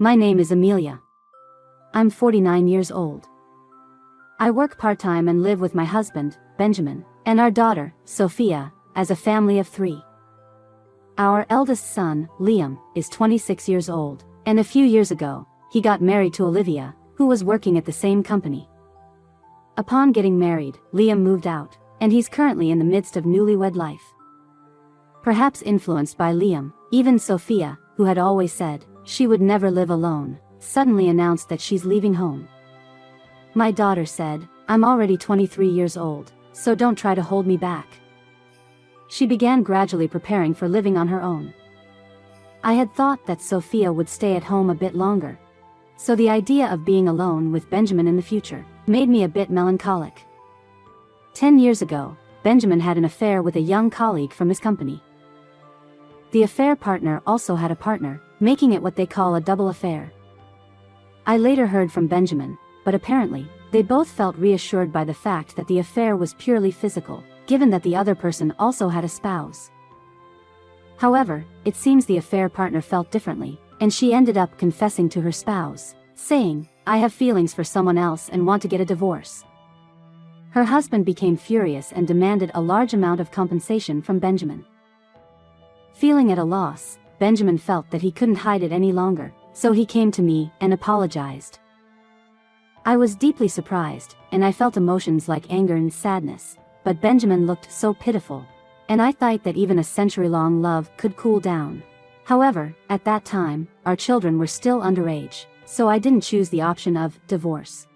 My name is Amelia. I'm 49 years old. I work part-time and live with my husband, Benjamin, and our daughter, Sophia, as a family of 3. Our eldest son, Liam, is 26 years old, and a few years ago, he got married to Olivia, who was working at the same company. Upon getting married, Liam moved out, and he's currently in the midst of newlywed life. Perhaps influenced by Liam, even Sophia, who had always said she would never live alone, suddenly announced that she's leaving home. My daughter said, "I'm already 23 years old, so don't try to hold me back." She began gradually preparing for living on her own. I had thought that Sophia would stay at home a bit longer, so the idea of being alone with Benjamin in the future made me a bit melancholic. 10 years ago, Benjamin had an affair with a young colleague from his company. The affair partner also had a partner, making it what they call a double affair. I later heard from Benjamin, but apparently, they both felt reassured by the fact that the affair was purely physical, given that the other person also had a spouse. However, it seems the affair partner felt differently, and she ended up confessing to her spouse, saying, "I have feelings for someone else and want to get a divorce." Her husband became furious and demanded a large amount of compensation from Benjamin. Feeling at a loss, Benjamin felt that he couldn't hide it any longer, so he came to me and apologized. I was deeply surprised, and I felt emotions like anger and sadness, but Benjamin looked so pitiful, and I thought that even a century-long love could cool down. However, at that time, our children were still underage, so I didn't choose the option of divorce.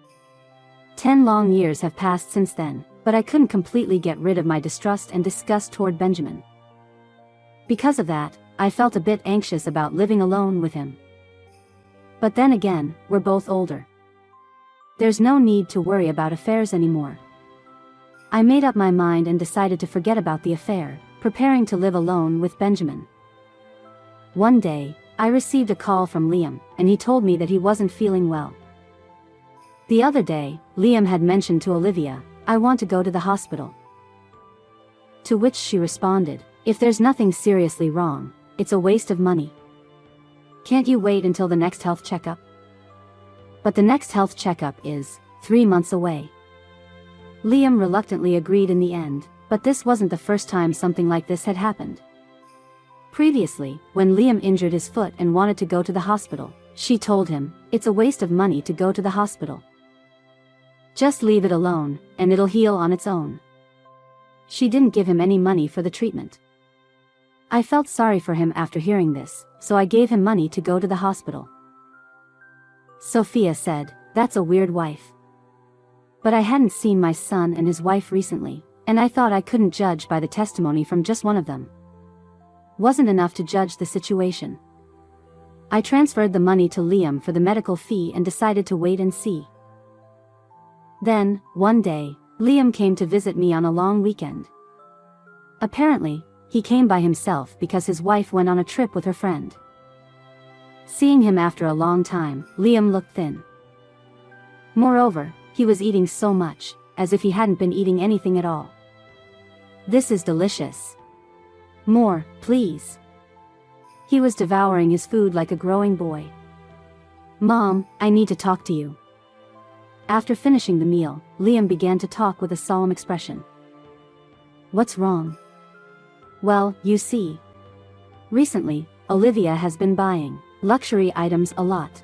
10 long years have passed since then, but I couldn't completely get rid of my distrust and disgust toward Benjamin. Because of that, I felt a bit anxious about living alone with him. But then again, we're both older. There's no need to worry about affairs anymore. I made up my mind and decided to forget about the affair, preparing to live alone with Benjamin. One day, I received a call from Liam, and he told me that he wasn't feeling well. The other day, Liam had mentioned to Olivia, "I want to go to the hospital." To which she responded, "If there's nothing seriously wrong, it's a waste of money. Can't you wait until the next health checkup?" But the next health checkup is 3 months away. Liam reluctantly agreed in the end, but this wasn't the first time something like this had happened. Previously, when Liam injured his foot and wanted to go to the hospital, she told him, "It's a waste of money to go to the hospital. Just leave it alone, and it'll heal on its own." She didn't give him any money for the treatment. I felt sorry for him after hearing this, so I gave him money to go to the hospital. Sophia said, "That's a weird wife." But I hadn't seen my son and his wife recently, and I thought I couldn't judge by the testimony from just one of them. Wasn't enough to judge the situation. I transferred the money to Liam for the medical fee and decided to wait and see. Then, one day, Liam came to visit me on a long weekend. Apparently, he came by himself because his wife went on a trip with her friend. Seeing him after a long time, Liam looked thin. Moreover, he was eating so much, as if he hadn't been eating anything at all. "This is delicious. More, please." He was devouring his food like a growing boy. "Mom, I need to talk to you." After finishing the meal, Liam began to talk with a solemn expression. "What's wrong?" "Well, you see. Recently, Olivia has been buying luxury items a lot.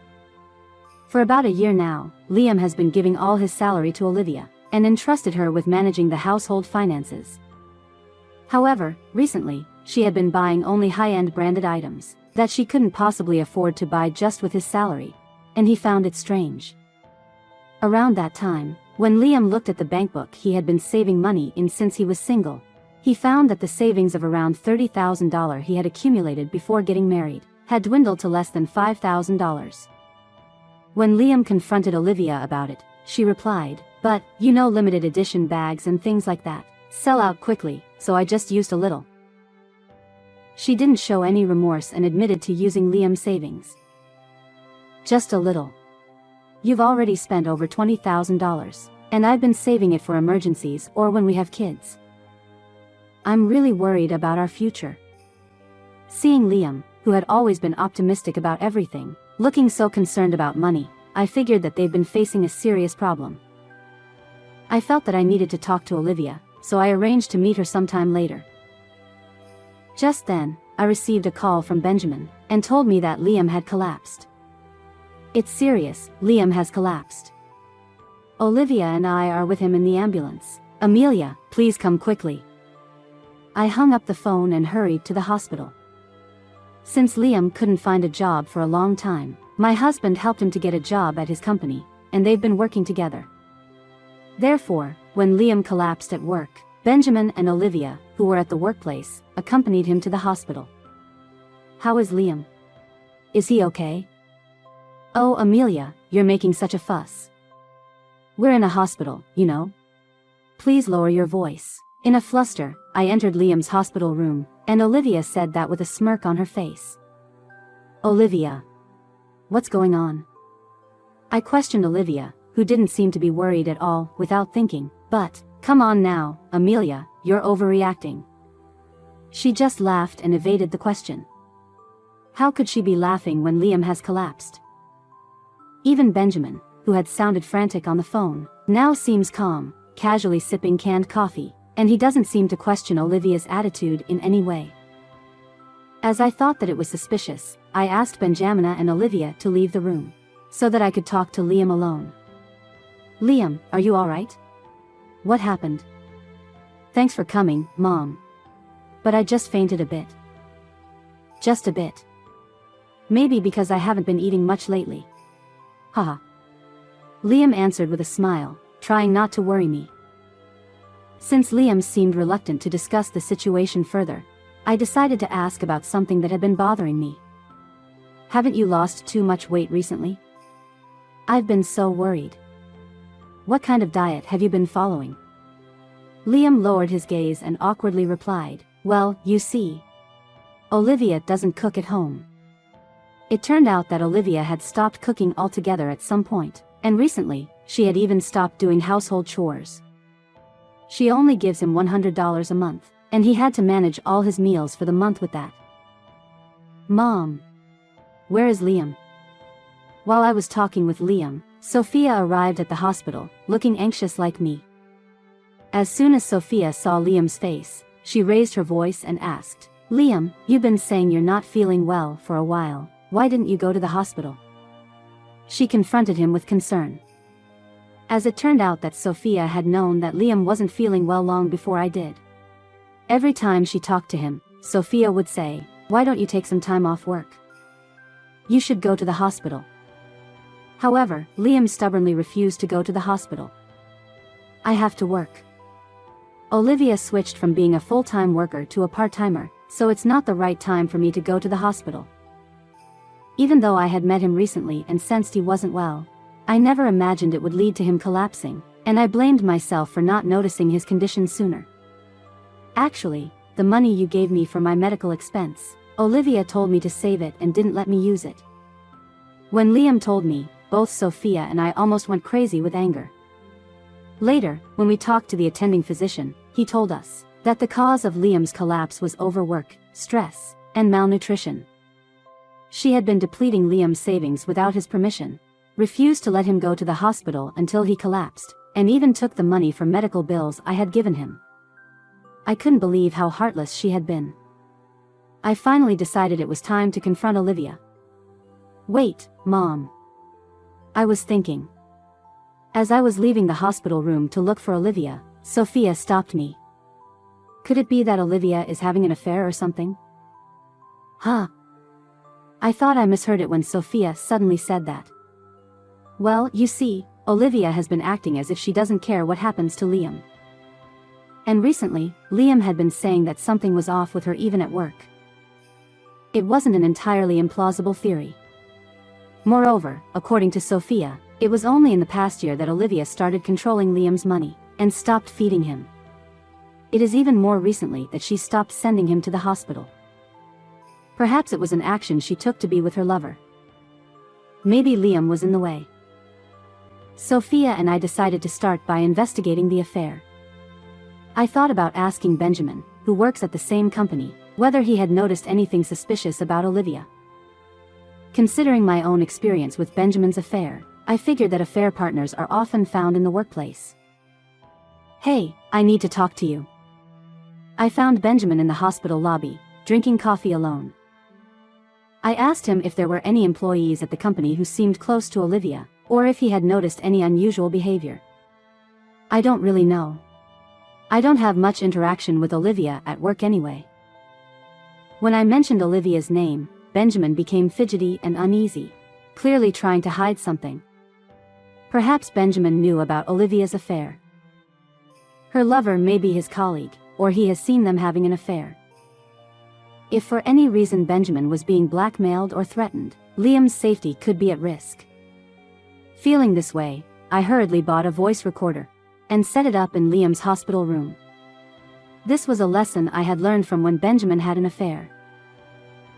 For about a year now, Liam has been giving all his salary to Olivia, and entrusted her with managing the household finances. However, recently, she had been buying only high-end branded items that she couldn't possibly afford to buy just with his salary, and he found it strange. Around that time, when Liam looked at the bankbook he had been saving money in since he was single, he found that the savings of around $30,000 he had accumulated before getting married had dwindled to less than $5,000. When Liam confronted Olivia about it, she replied, "But, you know, limited edition bags and things like that sell out quickly, so I just used a little." She didn't show any remorse and admitted to using Liam's savings. "Just a little. You've already spent over $20,000, and I've been saving it for emergencies or when we have kids. I'm really worried about our future." Seeing Liam, who had always been optimistic about everything, Looking so concerned about money, I figured that they'd been facing a serious problem. I felt that I needed to talk to Olivia, so I arranged to meet her sometime later. Just then, I received a call from Benjamin, and told me that Liam had collapsed. It's serious, Liam has collapsed. Olivia and I are with him in the ambulance. Amelia, please come quickly. I hung up the phone and hurried to the hospital. Since Liam couldn't find a job for a long time, my husband helped him to get a job at his company, and they've been working together. Therefore, when Liam collapsed at work, Benjamin and Olivia, who were at the workplace, accompanied him to the hospital. How is Liam? Is he okay? Oh, Amelia, you're making such a fuss. We're in a hospital, you know. Please lower your voice. In a fluster, I entered Liam's hospital room, and Olivia said that with a smirk on her face. Olivia. What's going on? I questioned Olivia, who didn't seem to be worried at all, without thinking, but, come on now, Amelia, you're overreacting. She just laughed and evaded the question. How could she be laughing when Liam has collapsed? Even Benjamin, who had sounded frantic on the phone, now seems calm, casually sipping canned coffee, and he doesn't seem to question Olivia's attitude in any way. As I thought that it was suspicious, I asked Benjamina and Olivia to leave the room, so that I could talk to Liam alone. Liam, are you alright? What happened? Thanks for coming, Mom. But I just fainted a bit. Just a bit. Maybe because I haven't been eating much lately. Haha. Liam answered with a smile, trying not to worry me. Since Liam seemed reluctant to discuss the situation further, I decided to ask about something that had been bothering me. Haven't you lost too much weight recently? I've been so worried. What kind of diet have you been following? Liam lowered his gaze and awkwardly replied, well, you see, Olivia doesn't cook at home. It turned out that Olivia had stopped cooking altogether at some point, and recently, she had even stopped doing household chores. She only gives him $100 a month, and he had to manage all his meals for the month with that. Mom. Where is Liam? While I was talking with Liam, Sophia arrived at the hospital, looking anxious like me. As soon as Sophia saw Liam's face, she raised her voice and asked, Liam, you've been saying you're not feeling well for a while, why didn't you go to the hospital? She confronted him with concern. As it turned out that Sophia had known that Liam wasn't feeling well long before I did. Every time she talked to him, Sophia would say, why don't you take some time off work? You should go to the hospital. However, Liam stubbornly refused to go to the hospital. I have to work. Olivia switched from being a full-time worker to a part-timer, so it's not the right time for me to go to the hospital. Even though I had met him recently and sensed he wasn't well, I never imagined it would lead to him collapsing, and I blamed myself for not noticing his condition sooner. Actually, the money you gave me for my medical expense, Olivia told me to save it and didn't let me use it. When Liam told me, both Sophia and I almost went crazy with anger. Later, when we talked to the attending physician, he told us that the cause of Liam's collapse was overwork, stress, and malnutrition. She had been depleting Liam's savings without his permission, refused to let him go to the hospital until he collapsed, and even took the money for medical bills I had given him. I couldn't believe how heartless she had been. I finally decided it was time to confront Olivia. Wait, Mom. I was thinking. As I was leaving the hospital room to look for Olivia, Sophia stopped me. Could it be that Olivia is having an affair or something? Huh? I thought I misheard it when Sophia suddenly said that. Well, you see, Olivia has been acting as if she doesn't care what happens to Liam. And recently, Liam had been saying that something was off with her even at work. It wasn't an entirely implausible theory. Moreover, according to Sophia, it was only in the past year that Olivia started controlling Liam's money, and stopped feeding him. It is even more recently that she stopped sending him to the hospital. Perhaps it was an action she took to be with her lover. Maybe Liam was in the way. Sophia and I decided to start by investigating the affair. I thought about asking Benjamin, who works at the same company, whether he had noticed anything suspicious about Olivia. Considering my own experience with Benjamin's affair, I figured that affair partners are often found in the workplace. "Hey, I need to talk to you." I found Benjamin in the hospital lobby, drinking coffee alone. I asked him if there were any employees at the company who seemed close to Olivia, or if he had noticed any unusual behavior. "I don't really know. I don't have much interaction with Olivia at work anyway." When I mentioned Olivia's name, Benjamin became fidgety and uneasy, clearly trying to hide something. Perhaps Benjamin knew about Olivia's affair. Her lover may be his colleague, or he has seen them having an affair. If for any reason Benjamin was being blackmailed or threatened, Liam's safety could be at risk. Feeling this way, I hurriedly bought a voice recorder and set it up in Liam's hospital room. This was a lesson I had learned from when Benjamin had an affair.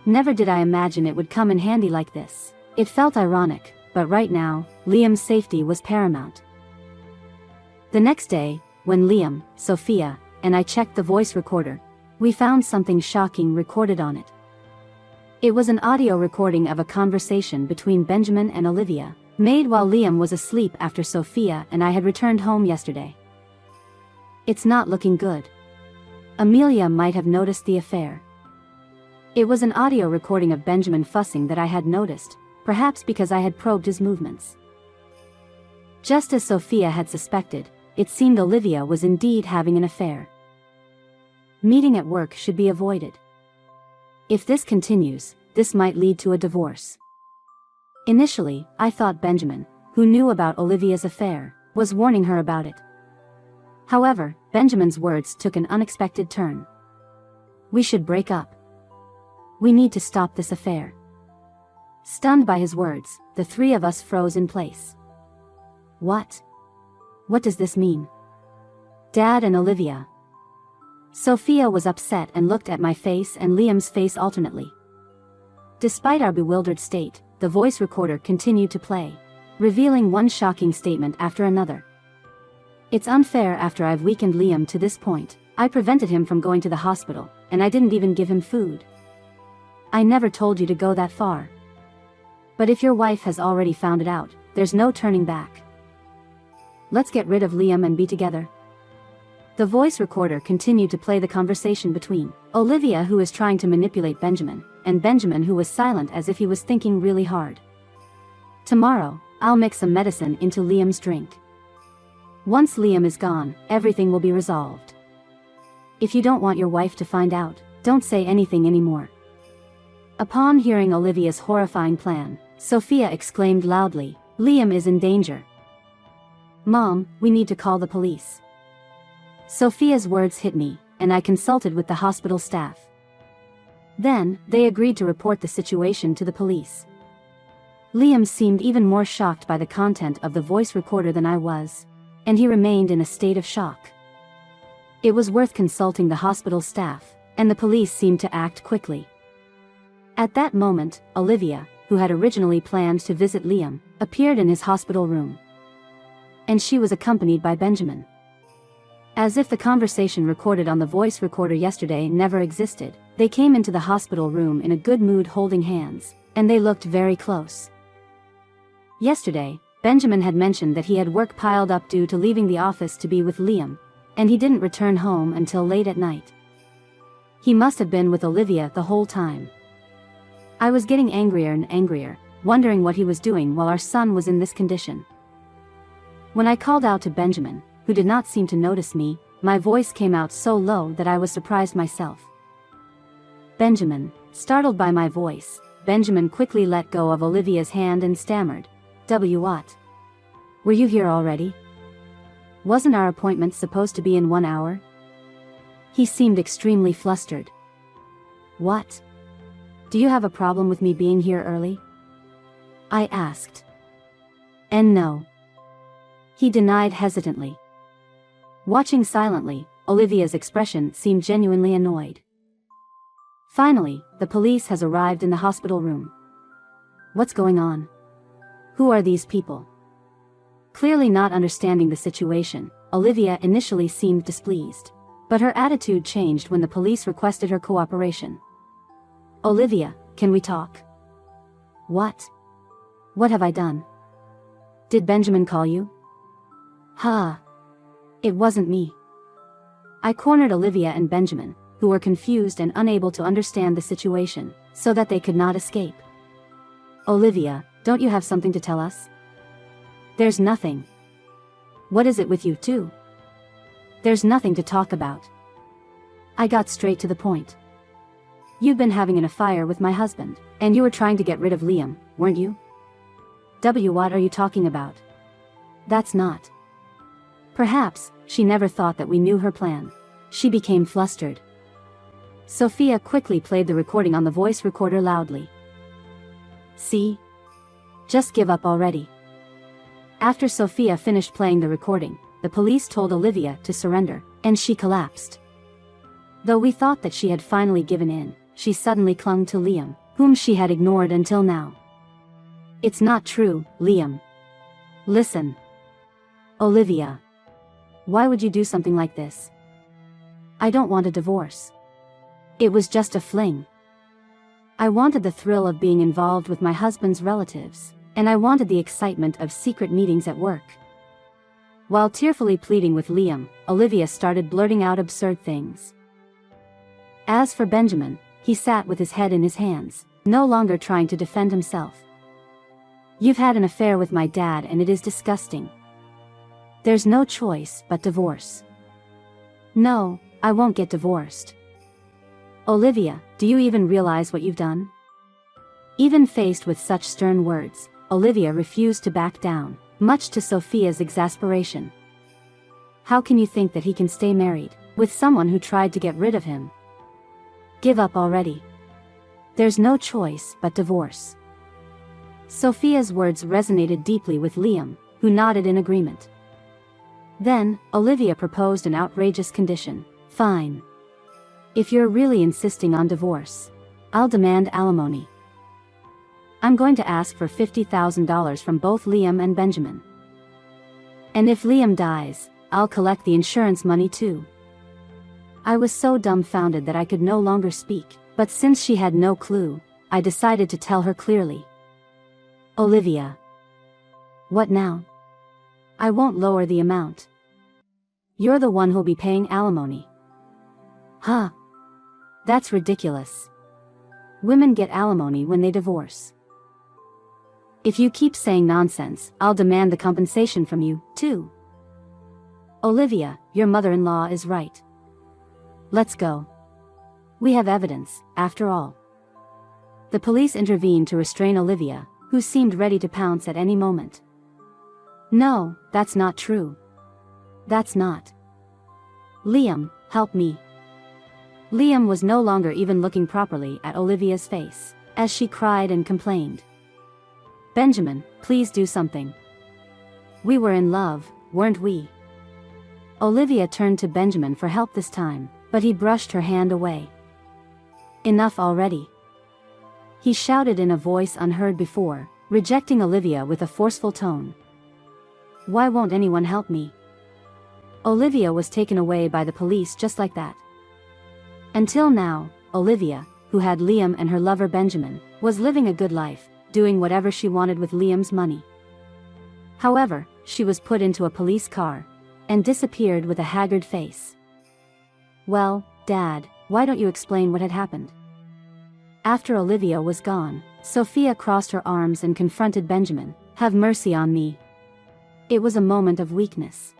Never did I imagine it would come in handy like this. It felt ironic, but right now, Liam's safety was paramount. The next day, when Liam, Sophia, and I checked the voice recorder, we found something shocking recorded on it. It was an audio recording of a conversation between Benjamin and Olivia, made while Liam was asleep after Sophia and I had returned home yesterday. "It's not looking good. Amelia might have noticed the affair." It was an audio recording of Benjamin fussing that I had noticed, perhaps because I had probed his movements. Just as Sophia had suspected, it seemed Olivia was indeed having an affair. Meeting at work should be avoided. If this continues, this might lead to a divorce. Initially, I thought Benjamin, who knew about Olivia's affair, was warning her about it. However, Benjamin's words took an unexpected turn. "We should break up. We need to stop this affair." Stunned by his words, the three of us froze in place. What? What does this mean? Dad and Olivia. Sophia was upset and looked at my face and Liam's face alternately. Despite our bewildered state, the voice recorder continued to play, revealing one shocking statement after another. "It's unfair after I've weakened Liam to this point. I prevented him from going to the hospital, and I didn't even give him food. I never told you to go that far. But if your wife has already found it out, there's no turning back. Let's get rid of Liam and be together." The voice recorder continued to play the conversation between Olivia, who was trying to manipulate Benjamin, and Benjamin, who was silent as if he was thinking really hard. "Tomorrow, I'll mix some medicine into Liam's drink. Once Liam is gone, everything will be resolved. If you don't want your wife to find out, don't say anything anymore." Upon hearing Olivia's horrifying plan, Sophia exclaimed loudly, "Liam is in danger. Mom, we need to call the police." Sophia's words hit me, and I consulted with the hospital staff. Then, they agreed to report the situation to the police. Liam seemed even more shocked by the content of the voice recorder than I was, and he remained in a state of shock. It was worth consulting the hospital staff, and the police seemed to act quickly. At that moment, Olivia, who had originally planned to visit Liam, appeared in his hospital room. And she was accompanied by Benjamin. As if the conversation recorded on the voice recorder yesterday never existed, they came into the hospital room in a good mood holding hands, and they looked very close. Yesterday, Benjamin had mentioned that he had work piled up due to leaving the office to be with Liam, and he didn't return home until late at night. He must have been with Olivia the whole time. I was getting angrier and angrier, wondering what he was doing while our son was in this condition. When I called out to Benjamin, who did not seem to notice me, my voice came out so low that I was surprised myself. "Benjamin." Startled by my voice, Benjamin quickly let go of Olivia's hand and stammered, What? Were you here already? Wasn't our appointment supposed to be in 1 hour?" He seemed extremely flustered. "What? Do you have a problem with me being here early?" I asked. "And no." He denied hesitantly. Watching silently, Olivia's expression seemed genuinely annoyed. Finally, the police has arrived in the hospital room. "What's going on? Who are these people?" Clearly not understanding the situation, Olivia initially seemed displeased, but her attitude changed when the police requested her cooperation. "Olivia, can we talk?" What? What have I done? Did Benjamin call you? Ha! It wasn't me. I cornered Olivia and Benjamin, who were confused and unable to understand the situation, so that they could not escape. Olivia, don't you have something to tell us? There's nothing. What is it with you two? There's nothing to talk about. I got straight to the point. You've been having an affair with my husband, and you were trying to get rid of Liam, weren't you? What are you talking about? That's not. Perhaps, she never thought that we knew her plan. She became flustered. Sophia quickly played the recording on the voice recorder loudly. See? Just give up already. After Sophia finished playing the recording, the police told Olivia to surrender, and she collapsed. Though we thought that she had finally given in, she suddenly clung to Liam, whom she had ignored until now. It's not true, Liam. Listen. Olivia. Why would you do something like this? I don't want a divorce. It was just a fling. I wanted the thrill of being involved with my husband's relatives, and I wanted the excitement of secret meetings at work. While tearfully pleading with Liam, Olivia started blurting out absurd things. As for Benjamin, he sat with his head in his hands, no longer trying to defend himself. You've had an affair with my dad and it is disgusting. There's no choice but divorce. No, I won't get divorced. Olivia, do you even realize what you've done? Even faced with such stern words, Olivia refused to back down, much to Sophia's exasperation. How can you think that he can stay married with someone who tried to get rid of him? Give up already. There's no choice but divorce. Sophia's words resonated deeply with Liam, who nodded in agreement. Then, Olivia proposed an outrageous condition. Fine. If you're really insisting on divorce, I'll demand alimony. I'm going to ask for $50,000 from both Liam and Benjamin. And if Liam dies, I'll collect the insurance money too. I was so dumbfounded that I could no longer speak, but since she had no clue, I decided to tell her clearly. Olivia. What now? I won't lower the amount. You're the one who'll be paying alimony. Huh? That's ridiculous. Women get alimony when they divorce. If you keep saying nonsense, I'll demand the compensation from you, too. Olivia, your mother-in-law is right. Let's go. We have evidence, after all. The police intervened to restrain Olivia, who seemed ready to pounce at any moment. No, that's not true. That's not. Liam, help me. Liam was no longer even looking properly at Olivia's face, as she cried and complained. Benjamin, please do something. We were in love, weren't we? Olivia turned to Benjamin for help this time, but he brushed her hand away. Enough already. He shouted in a voice unheard before, rejecting Olivia with a forceful tone. Why won't anyone help me? Olivia was taken away by the police just like that. Until now, Olivia, who had Liam and her lover Benjamin, was living a good life, doing whatever she wanted with Liam's money. However, she was put into a police car, and disappeared with a haggard face. Well, Dad, why don't you explain what had happened? After Olivia was gone, Sophia crossed her arms and confronted Benjamin. Have mercy on me. It was a moment of weakness.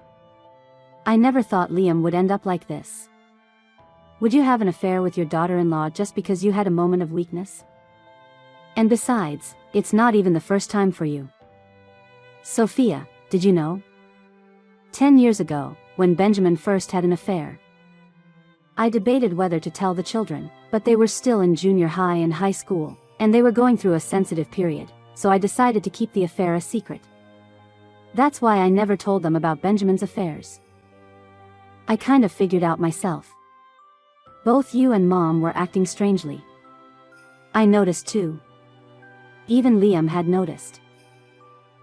I never thought Liam would end up like this. Would you have an affair with your daughter-in-law just because you had a moment of weakness? And besides, it's not even the first time for you. Sophia, did you know? 10 years ago, when Benjamin first had an affair, I debated whether to tell the children, but they were still in junior high and high school, and they were going through a sensitive period, so I decided to keep the affair a secret. That's why I never told them about Benjamin's affairs. I kind of figured out myself. Both you and Mom were acting strangely. I noticed too. Even Liam had noticed.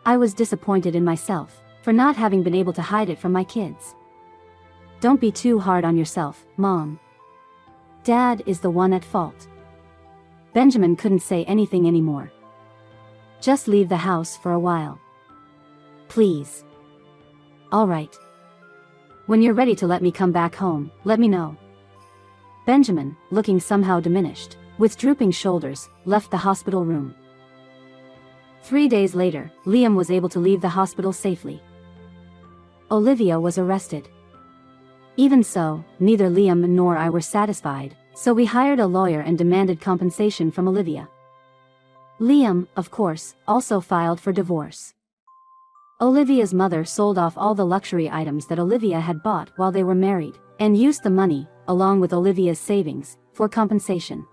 I was disappointed in myself, for not having been able to hide it from my kids. Don't be too hard on yourself, Mom. Dad is the one at fault. Benjamin couldn't say anything anymore. Just leave the house for a while. Please. All right. When you're ready to let me come back home, let me know. Benjamin, looking somehow diminished, with drooping shoulders, left the hospital room. 3 days later, Liam was able to leave the hospital safely. Olivia was arrested. Even so, neither Liam nor I were satisfied, so we hired a lawyer and demanded compensation from Olivia. Liam, of course, also filed for divorce. Olivia's mother sold off all the luxury items that Olivia had bought while they were married, and used the money, along with Olivia's savings, for compensation.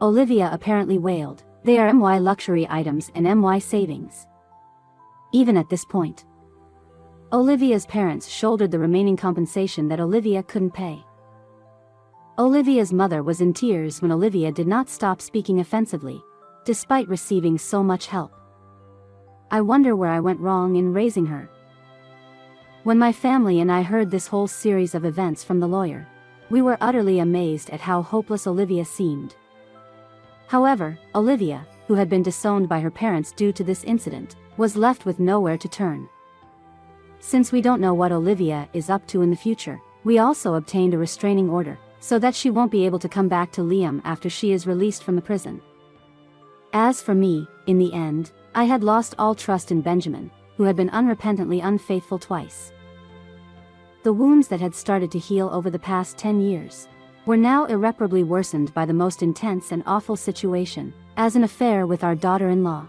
Olivia apparently wailed, "They are my luxury items and my savings." Even at this point, Olivia's parents shouldered the remaining compensation that Olivia couldn't pay. Olivia's mother was in tears when Olivia did not stop speaking offensively, despite receiving so much help. I wonder where I went wrong in raising her. When my family and I heard this whole series of events from the lawyer, we were utterly amazed at how hopeless Olivia seemed. However, Olivia, who had been disowned by her parents due to this incident, was left with nowhere to turn. Since we don't know what Olivia is up to in the future, we also obtained a restraining order, so that she won't be able to come back to Liam after she is released from the prison. As for me, in the end, I had lost all trust in Benjamin, who had been unrepentantly unfaithful twice. The wounds that had started to heal over the past 10 years were now irreparably worsened by the most intense and awful situation, as an affair with our daughter-in-law.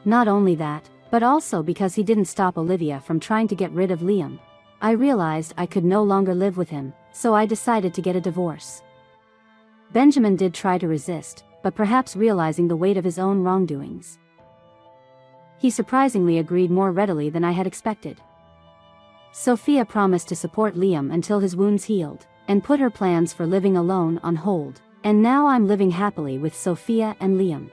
Not only that, but also because he didn't stop Olivia from trying to get rid of Liam. I realized I could no longer live with him, so I decided to get a divorce. Benjamin did try to resist, but perhaps realizing the weight of his own wrongdoings, he surprisingly agreed more readily than I had expected. Sophia promised to support Liam until his wounds healed, and put her plans for living alone on hold, and now I'm living happily with Sophia and Liam.